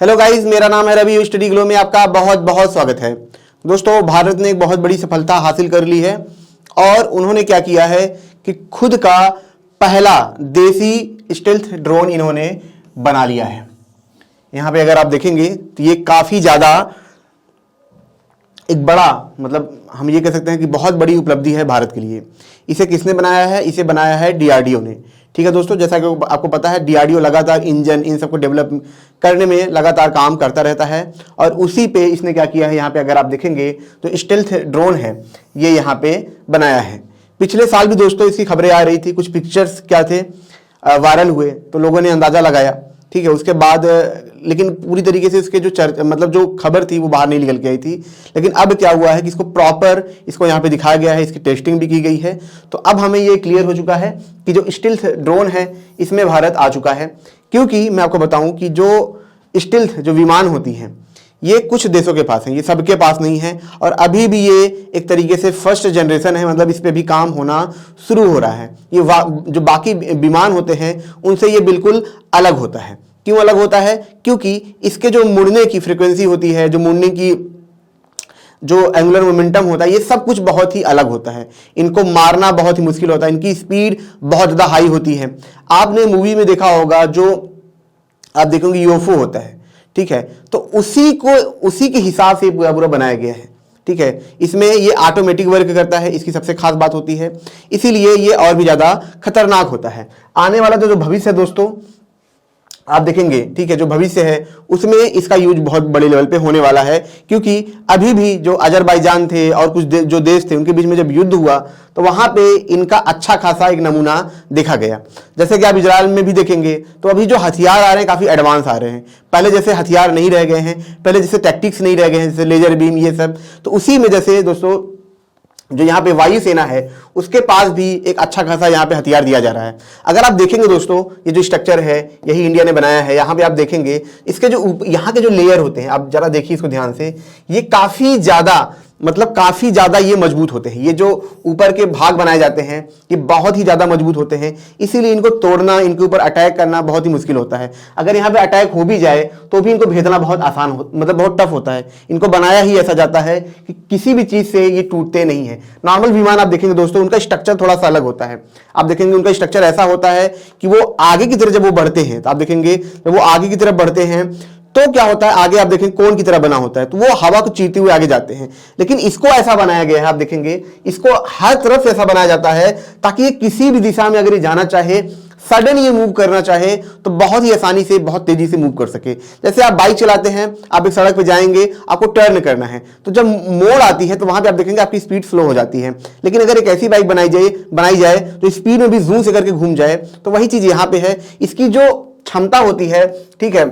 Hello guys, मेरा नाम है रवि। स्टडी ग्लो में आपका बहुत बहुत स्वागत है। दोस्तों, भारत ने एक बहुत बड़ी सफलता हासिल कर ली है और उन्होंने क्या किया है कि खुद का पहला देसी स्टेल्थ ड्रोन इन्होंने बना लिया है। यहां पे अगर आप देखेंगे तो ये काफी ज्यादा एक बड़ा, मतलब हम ये कह सकते हैं कि बहुत बड़ी उपलब्धि है भारत के लिए। इसे किसने बनाया है? इसे बनाया है डीआरडीओ ने। ठीक है दोस्तों, जैसा कि आपको पता है डीआरडीओ लगातार इंजन इन सबको डेवलप करने में लगातार काम करता रहता है और उसी पे इसने क्या किया है, यहाँ पे अगर आप देखेंगे तो स्टेल्थ ड्रोन है ये यहाँ पे बनाया है। पिछले साल भी दोस्तों इसकी खबरें आ रही थी, कुछ पिक्चर्स क्या थे वायरल हुए तो लोगों ने अंदाजा लगाया। ठीक है, उसके बाद लेकिन पूरी तरीके से इसके जो मतलब जो खबर थी वो बाहर नहीं निकल के आई थी। लेकिन अब क्या हुआ है कि इसको प्रॉपर इसको यहाँ पे दिखाया गया है, इसकी टेस्टिंग भी की गई है। तो अब हमें ये क्लियर हो चुका है कि जो स्टेल्थ ड्रोन है इसमें भारत आ चुका है। क्योंकि मैं आपको बताऊं कि जो स्टेल्थ जो विमान होती हैं ये कुछ देशों के पास है, ये सबके पास नहीं है और अभी भी ये एक तरीके से फर्स्ट जनरेशन है, मतलब इस पे भी काम होना शुरू हो रहा है। ये जो बाकी विमान होते हैं उनसे ये बिल्कुल अलग होता है। क्यों अलग होता है? क्योंकि इसके जो मुड़ने की फ्रीक्वेंसी होती है, जो मुड़ने की जो एंगुलर मोमेंटम होता है, ये सब कुछ बहुत ही अलग होता है। इनको मारना बहुत ही मुश्किल होता है, इनकी स्पीड बहुत ज़्यादा हाई होती है। आपने मूवी में देखा होगा, जो आप देखोगे यूएफओ होता है, ठीक है, तो उसी के हिसाब से पूरा पूरा बनाया गया है। ठीक है, इसमें ये ऑटोमेटिक वर्क करता है, इसकी सबसे खास बात होती है, इसीलिए ये और भी ज़्यादा खतरनाक होता है। आने वाला जो भविष्य है दोस्तों आप देखेंगे, ठीक है, जो भविष्य है उसमें इसका यूज बहुत बड़े लेवल पे होने वाला है। क्योंकि अभी भी जो अजरबैजान थे और कुछ जो देश थे उनके बीच में जब युद्ध हुआ तो वहां पे इनका अच्छा खासा एक नमूना देखा गया। जैसे कि आप इजराइल में भी देखेंगे तो अभी जो हथियार आ रहे हैं काफी एडवांस आ रहे हैं। पहले जैसे हथियार नहीं रह गए हैं, पहले जैसे टैक्टिक्स नहीं रह गए हैं, जैसे लेजर बीम ये सब। तो उसी में जैसे दोस्तों जो यहाँ पे वायुसेना है उसके पास भी एक अच्छा खासा यहाँ पे हथियार दिया जा रहा है। अगर आप देखेंगे दोस्तों ये जो स्ट्रक्चर है यही इंडिया ने बनाया है। यहाँ पे आप देखेंगे इसके जो यहाँ के जो लेयर होते हैं, आप जरा देखिए इसको ध्यान से, ये काफी ज्यादा ये मजबूत होते हैं। ये जो ऊपर के भाग बनाए जाते हैं ये बहुत ही ज्यादा मजबूत होते हैं, इसीलिए इनको तोड़ना, इनके ऊपर अटैक करना बहुत ही मुश्किल होता है। अगर यहाँ पे अटैक हो भी जाए तो भी इनको भेजना बहुत आसान मतलब बहुत टफ होता है। इनको बनाया ही ऐसा जाता है कि किसी भी चीज से ये टूटते नहीं है। नॉर्मल विमान आप देखेंगे दोस्तों उनका स्ट्रक्चर थोड़ा सा अलग होता है। आप देखेंगे उनका स्ट्रक्चर ऐसा होता है कि वो आगे की तरफ जब वो बढ़ते हैं तो आप देखेंगे जब वो आगे की तरफ बढ़ते हैं तो क्या होता है, आगे आप देखेंगे कोन की तरह बना होता है, तो वो हवा को चीरते हुए आगे जाते हैं। लेकिन इसको ऐसा बनाया गया है, आप देखेंगे इसको हर तरफ से ऐसा बनाया जाता है ताकि ये किसी भी दिशा में अगर ये जाना चाहे, सडन ये मूव करना चाहे तो बहुत ही आसानी से, बहुत तेजी से मूव कर सके। जैसे आप बाइक चलाते हैं, आप एक सड़क पे जाएंगे, आपको टर्न करना है, तो जब मोड़ आती है तो वहां पे आप देखेंगे आपकी स्पीड स्लो हो जाती है। लेकिन अगर एक ऐसी बाइक बनाई जाए तो स्पीड में भी जूम से करके घूम जाए, तो वही चीज यहाँ पे है। इसकी जो क्षमता होती है, ठीक है,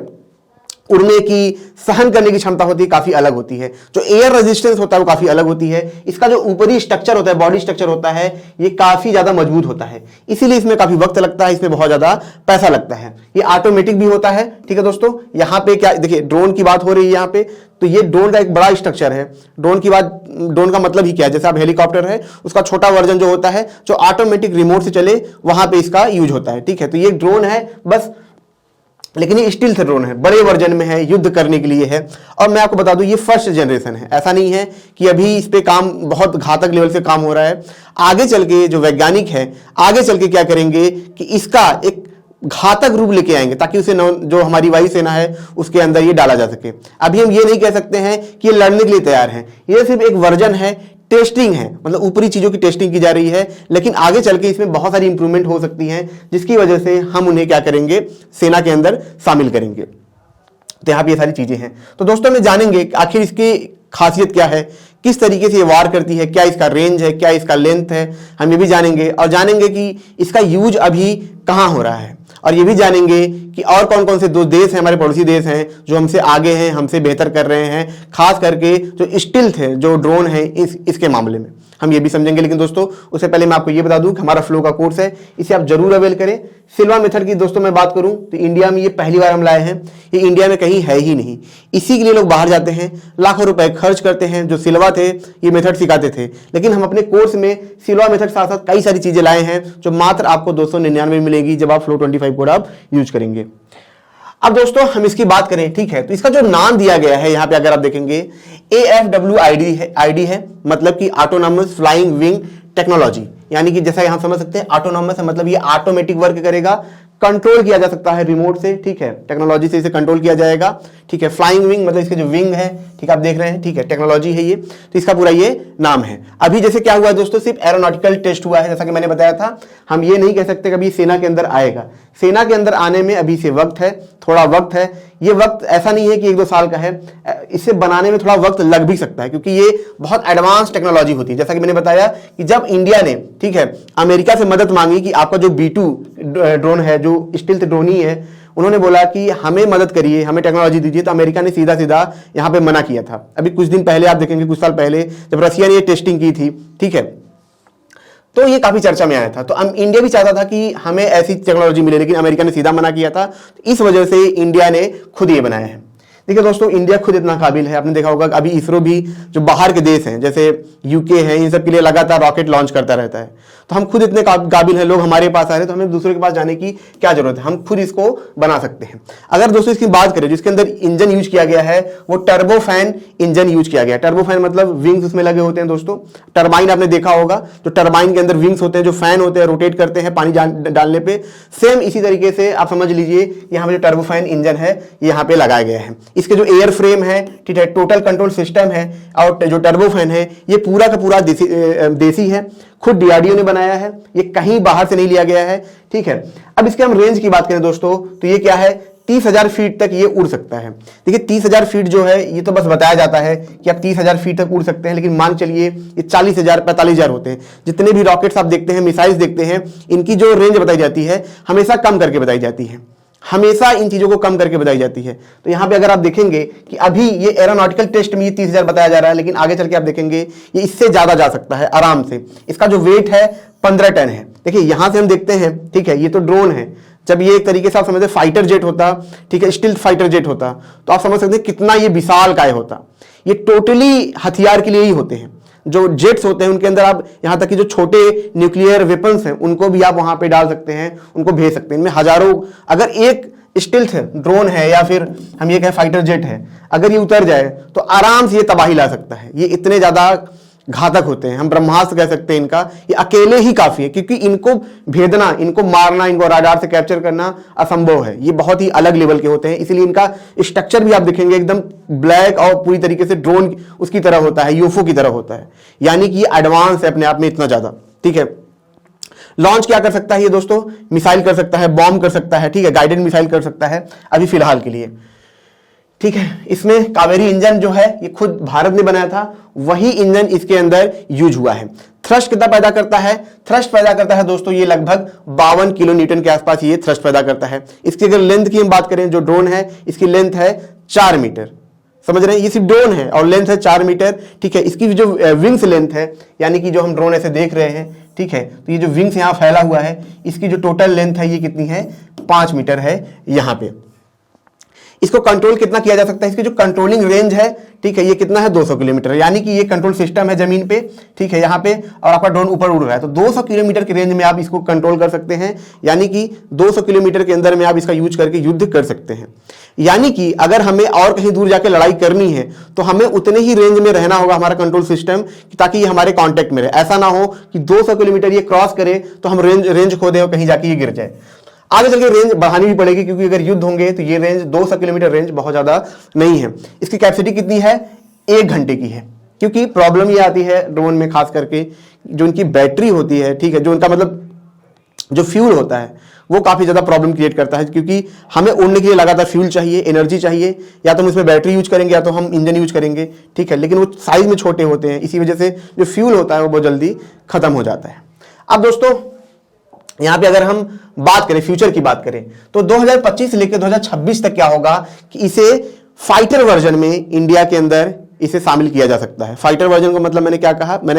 उड़ने की, सहन करने की क्षमता होती है, काफी अलग होती है। जो एयर रेजिस्टेंस होता है वो काफी अलग होती है। इसका जो ऊपरी स्ट्रक्चर होता है, बॉडी स्ट्रक्चर होता है, ये काफी ज्यादा मजबूत होता है, इसीलिए इसमें काफी वक्त लगता है, इसमें बहुत ज्यादा पैसा लगता है। ये ऑटोमेटिक भी होता है। ठीक है दोस्तों, यहाँ पे क्या देखिए, ड्रोन की बात हो रही है यहाँ पे, तो ये ड्रोन का एक बड़ा स्ट्रक्चर है। ड्रोन की बात, ड्रोन का मतलब ही क्या है, जैसे आप हेलीकॉप्टर है उसका छोटा वर्जन जो होता है जो ऑटोमेटिक रिमोट से चले, वहां पे इसका यूज होता है। ठीक है, तो ये ड्रोन है बस, लेकिन ये स्टील्थ ड्रोन है, बड़े वर्जन में है, युद्ध करने के लिए है। और मैं आपको बता दूं ये फर्स्ट जनरेशन है, ऐसा नहीं है कि अभी इस पे काम बहुत घातक लेवल से काम हो रहा है। आगे चल के जो वैज्ञानिक है आगे चल के क्या करेंगे कि इसका एक घातक रूप लेके आएंगे ताकि उसे जो हमारी वायुसेना है उसके अंदर ये डाला जा सके। अभी हम ये नहीं कह सकते हैं कि ये लड़ने के लिए तैयार है, ये सिर्फ एक वर्जन है, टेस्टिंग है, मतलब ऊपरी चीजों की टेस्टिंग की जा रही है। लेकिन आगे चल के इसमें बहुत सारी इंप्रूवमेंट हो सकती हैं जिसकी वजह से हम उन्हें क्या करेंगे, सेना के अंदर शामिल करेंगे। तो यहाँ पे ये सारी चीजें हैं। तो दोस्तों में जानेंगे आखिर इसकी खासियत क्या है, किस तरीके से ये वार करती है, क्या इसका रेंज है, क्या इसका लेंथ है, हम ये भी जानेंगे। और जानेंगे कि इसका यूज अभी कहाँ हो रहा है, और ये भी जानेंगे कि और कौन कौन से दो देश हैं, हमारे पड़ोसी देश हैं जो हमसे आगे हैं, हमसे बेहतर कर रहे हैं, खास करके जो स्टील्थ है, जो ड्रोन है इसके मामले में हम ये भी समझेंगे। लेकिन दोस्तों उससे पहले मैं आपको ये बता दूं कि हमारा फ्लो का कोर्स है, इसे आप जरूर अवेल करें। सिल्वा मेथड की दोस्तों मैं बात करूं तो इंडिया में ये पहली बार हम लाए हैं, ये इंडिया में कहीं है ही नहीं। इसी के लिए लोग बाहर जाते हैं, लाखों रुपए खर्च करते हैं। जो सिल्वा थे ये मेथड सिखाते थे, लेकिन हम अपने कोर्स में सिल्वा मेथड साथ साथ कई सारी चीजें लाए हैं जो मात्र आपको 299 में मिलेगी जब आप फ्लो 25 कोड आप यूज करेंगे। अब दोस्तों हम इसकी बात करें, ठीक है, तो इसका जो नाम दिया गया है यहां पे अगर आप देखेंगे AFWID है, मतलब कि ऑटोनॉमस फ्लाइंग विंग टेक्नोलॉजी, यानी कि जैसा यहां समझ सकते हैं ऑटोनॉमस है मतलब ये ऑटोमेटिक वर्क करेगा, कंट्रोल किया जा सकता है रिमोट से, ठीक है, टेक्नोलॉजी से इसे कंट्रोल किया जाएगा, ठीक है। फ्लाइंग विंग मतलब इसके जो विंग है, ठीक, आप देख रहे हैं, ठीक है, टेक्नोलॉजी है ये, तो इसका पूरा ये नाम है। अभी जैसे क्या हुआ दोस्तों, सिर्फ एरोनॉटिकल टेस्ट हुआ है, जैसा कि मैंने बताया था, हम ये नहीं कह सकते कभी सेना के अंदर आएगा। सेना के अंदर आने में अभी से वक्त है, थोड़ा वक्त है, ये वक्त ऐसा नहीं है कि 1-2 साल का है, इसे बनाने में थोड़ा वक्त लग भी सकता है, क्योंकि ये बहुत एडवांस टेक्नोलॉजी होती है। जैसा कि मैंने बताया कि जब इंडिया ने, ठीक है, अमेरिका से मदद मांगी कि आपका जो B2 ड्रोन है, जो स्टील्थ ड्रोन ही है, उन्होंने बोला कि हमें मदद करिए, हमें टेक्नोलॉजी दीजिए, तो अमेरिका ने सीधा सीधा यहां पे मना किया था। अभी कुछ दिन पहले आप देखेंगे, कुछ साल पहले जब रसिया ने ये टेस्टिंग की थी, ठीक है, तो ये काफी चर्चा में आया था। तो इंडिया भी चाहता था कि हमें ऐसी टेक्नोलॉजी मिले, लेकिन अमेरिका ने सीधा मना किया था, तो इस वजह से इंडिया ने खुद ये बनाया है। देखिए दोस्तों, इंडिया खुद इतना काबिल है, आपने देखा होगा अभी इसरो भी जो बाहर के देश हैं जैसे यूके है, इन सब के लिए लगातार रॉकेट लॉन्च करता रहता है, तो हम खुद इतने काबिल हैं, लोग हमारे पास आ रहे हैं, तो हमें दूसरे के पास जाने की क्या जरूरत है, हम खुद इसको बना सकते हैं। अगर दोस्तों इसकी बात करें, जिसके अंदर इंजन यूज किया गया है वो टर्बोफैन इंजन यूज किया गया है। टर्बोफैन मतलब विंग्स उसमें लगे होते हैं दोस्तों, टर्बाइन आपने देखा होगा, तो टर्बाइन के अंदर विंग्स होते हैं, जो फैन होते हैं, रोटेट करते हैं पानी डालने पे, सेम इसी तरीके से आप समझ लीजिए यहाँ पे जो टर्बोफैन इंजन है यहाँ पे लगाया गया है। इसके जो एयर फ्रेम है, ठीक है, टोटल कंट्रोल सिस्टम है, और जो टर्बोफैन है ये पूरा का पूरा देसी है, खुद DRDO ने बनाया है, ये कहीं बाहर से नहीं लिया गया है, ठीक है। अब इसके हम रेंज की बात करें दोस्तों, तो ये क्या है, 30,000 फीट तक ये उड़ सकता है। देखिए 30,000 फीट जो है ये तो बस बताया जाता है कि आप 30,000 फीट तक उड़ सकते हैं, लेकिन मान चलिए ये 40,000 45,000 होते हैं। जितने भी रॉकेट्स आप देखते हैं, मिसाइल्स देखते हैं, इनकी जो रेंज बताई जाती है हमेशा कम करके बताई जाती है, हमेशा इन चीजों को कम करके बताई जाती है। तो यहां पे अगर आप देखेंगे कि अभी ये एरोनॉटिकल टेस्ट में ये 30,000 बताया जा रहा है, लेकिन आगे चल के आप देखेंगे ये इससे ज्यादा जा सकता है आराम से। इसका जो वेट है 15 टन है। देखिए यहां से हम देखते हैं, ठीक है, ये तो ड्रोन है, जब ये एक तरीके से आप समझते फाइटर जेट होता, ठीक है, स्टील्थ फाइटर जेट होता, तो आप समझ सकते हैं कितना ये विशाल काय होता। ये टोटली हथियार के लिए ही होते हैं। जो जेट्स होते हैं उनके अंदर आप यहां तक कि जो छोटे न्यूक्लियर वेपन्स हैं उनको भी आप वहां पे डाल सकते हैं, उनको भेज सकते हैं। इनमें हजारों, अगर एक स्टील्थ ड्रोन है या फिर हम ये कहें फाइटर जेट है, अगर ये उतर जाए तो आराम से ये तबाही ला सकता है। ये इतने ज्यादा घातक होते हैं, हम ब्रह्मास्त्र कह सकते हैं इनका। ये अकेले ही काफी है, क्योंकि इनको भेदना, इनको मारना, इनको राडार से कैप्चर करना असंभव है। ये बहुत ही अलग लेवल के होते हैं, इसीलिए इनका स्ट्रक्चर भी आप देखेंगे एकदम ब्लैक और पूरी तरीके से ड्रोन उसकी तरह होता है, यूएफओ की तरह होता है। यानी कि ये एडवांस है अपने आप में इतना ज्यादा, ठीक है। लॉन्च क्या कर सकता है ये दोस्तों, मिसाइल कर सकता है, बॉम्ब कर सकता है, ठीक है, गाइडेड मिसाइल कर सकता है अभी फिलहाल के लिए, ठीक है। इसमें कावेरी इंजन जो है ये खुद भारत ने बनाया था, वही इंजन इसके अंदर यूज हुआ है। थ्रस्ट कितना पैदा करता है, थ्रस्ट पैदा करता है दोस्तों ये लगभग 52 किलो न्यूटन के आसपास ये थ्रस्ट पैदा करता है। इसकी अगर लेंथ की हम बात करें, जो ड्रोन है इसकी लेंथ है 4 मीटर, समझ रहे हैं, ये सिर्फ ड्रोन है और लेंथ है 4 मीटर, ठीक है। इसकी जो विंग्स लेंथ है, यानी कि जो हम ड्रोन ऐसे देख रहे हैं, ठीक है, तो ये जो विंग्स यहाँ फैला हुआ है, इसकी जो टोटल लेंथ है ये कितनी है, 5 मीटर है यहाँ पे। इसको कंट्रोल कितना किया जा सकता है, इसकी जो कंट्रोलिंग रेंज है, ठीक है, ये कितना है 200 किलोमीटर, यानी कि ये कंट्रोल सिस्टम है जमीन पे, ठीक है, यहाँ पे, और आपका ड्रोन ऊपर उड़ रहा है, तो 200 किलोमीटर की रेंज में आप इसको कंट्रोल कर सकते हैं। यानी कि 200 किलोमीटर के अंदर में आप इसका यूज करके युद्ध कर सकते हैं। यानी कि अगर हमें और कहीं दूर जाके लड़ाई करनी है तो हमें उतने ही रेंज में रहना होगा हमारा कंट्रोल सिस्टम, ताकि ये हमारे कांटेक्ट में रहे। ऐसा ना हो कि 200 किलोमीटर ये क्रॉस करे तो हम रेंज खो दें और कहीं जाके ये गिर जाए। आगे चल के रेंज बढ़ानी भी पड़ेगी, क्योंकि अगर युद्ध होंगे तो ये रेंज 200 किलोमीटर रेंज बहुत ज्यादा नहीं है। इसकी कैपेसिटी कितनी है, 1 घंटे की है। क्योंकि प्रॉब्लम ये आती है ड्रोन में, खास करके जो उनकी बैटरी होती है, ठीक है, जो उनका मतलब जो फ्यूल होता है वो काफी ज्यादा प्रॉब्लम क्रिएट करता है, क्योंकि हमें उड़ने के लिए लगातार फ्यूल चाहिए, एनर्जी चाहिए, या तो हम इसमें बैटरी यूज करेंगे या तो हम इंजन यूज करेंगे, ठीक है, लेकिन वो साइज में छोटे होते हैं, इसी वजह से जो फ्यूल होता है वो बहुत जल्दी खत्म हो जाता है। अब दोस्तों यहां पे अगर हम बात करें, फ्यूचर की बात करें, तो 2025 से लेकर 2026 तक क्या होगा कि इसे फाइटर वर्जन में इंडिया के अंदर इसे शामिल किया जा सकता है। फाइटर वर्जन को मतलब मैंने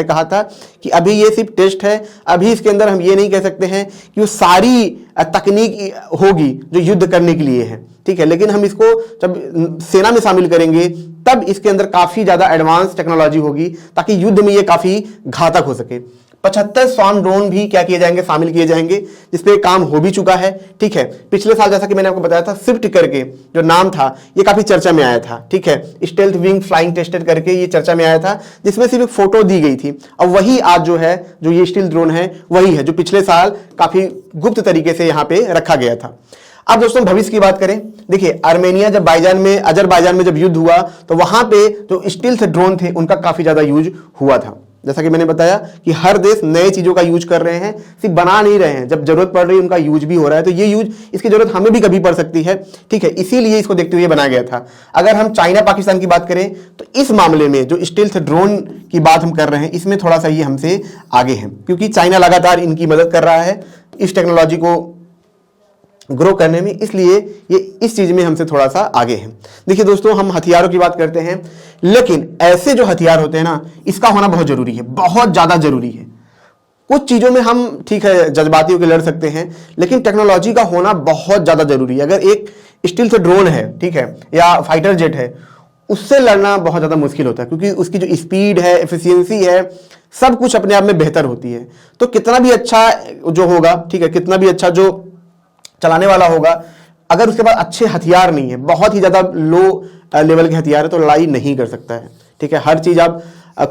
कहा था कि अभी ये सिर्फ टेस्ट है, अभी इसके अंदर हम ये नहीं कह सकते हैं कि वो सारी तकनीक होगी जो युद्ध करने के लिए है, ठीक है, लेकिन हम इसको जब सेना में शामिल करेंगे तब इसके अंदर काफी ज्यादा एडवांस टेक्नोलॉजी होगी, ताकि युद्ध में ये काफी घातक हो सके। 75 स्वार्म ड्रोन भी क्या किए जाएंगे, शामिल किए जाएंगे, जिसपे काम हो भी चुका है। ठीक है, पिछले साल जैसा कि मैंने आपको बताया था, स्विफ्ट करके जो नाम था ये काफी चर्चा में आया था। ठीक है, स्टेल्थ विंग फ्लाइंग टेस्टर करके ये चर्चा में आया था, जिसमें सिर्फ एक फोटो दी गई थी। और वही आज जो है, जो ये स्टील्थ ड्रोन है वही है जो पिछले साल काफी गुप्त तरीके से यहाँ पे रखा गया था। अब दोस्तों भविष्य की बात करें, देखिए आर्मेनिया जब अजरबैजान में जब युद्ध हुआ तो वहां पे जो स्टील्थ ड्रोन थे उनका काफी ज्यादा यूज हुआ था। जैसा कि मैंने बताया कि हर देश नए चीजों का यूज कर रहे हैं, सिर्फ बना नहीं रहे हैं, जब जरूरत पड़ रही है उनका यूज भी हो रहा है। तो ये यूज, इसकी जरूरत हमें भी कभी पड़ सकती है। ठीक है, इसीलिए इसको देखते हुए बनाया गया था। अगर हम चाइना पाकिस्तान की बात करें तो इस मामले में जो स्टील्थ ड्रोन की बात हम कर रहे हैं, इसमें थोड़ा सा ये हमसे आगे है, क्योंकि चाइना लगातार इनकी मदद कर रहा है इस टेक्नोलॉजी को ग्रो करने में, इसलिए ये इस चीज में हमसे थोड़ा सा आगे है। देखिए दोस्तों, हम हथियारों की बात करते हैं, लेकिन ऐसे जो हथियार होते हैं ना, इसका होना बहुत जरूरी है, बहुत ज्यादा जरूरी है। कुछ चीजों में हम ठीक है जज्बाती होकर लड़ सकते हैं, लेकिन टेक्नोलॉजी का होना बहुत ज्यादा जरूरी है। अगर एक स्टील्थ ड्रोन है, ठीक है, या फाइटर जेट है, उससे लड़ना बहुत ज्यादा मुश्किल होता है, क्योंकि उसकी जो स्पीड है, एफिशिएंसी है, सब कुछ अपने आप में बेहतर होती है। तो कितना भी अच्छा जो होगा, ठीक है, कितना भी अच्छा जो चलाने वाला होगा, अगर उसके पास अच्छे हथियार नहीं है, बहुत ही ज्यादा लो लेवल के हथियार है, तो लड़ाई नहीं कर सकता है। ठीक है, हर चीज आप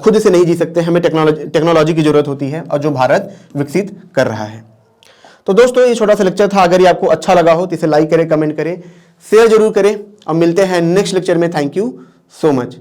खुद से नहीं जी सकते, हमें टेक्नोलॉजी की जरूरत होती है, और जो भारत विकसित कर रहा है। तो दोस्तों ये छोटा सा लेक्चर था। अगर ये आपको अच्छा लगा हो तो इसे लाइक करें, कमेंट करें, शेयर जरूर करें, और मिलते हैं नेक्स्ट लेक्चर में। Thank you so much.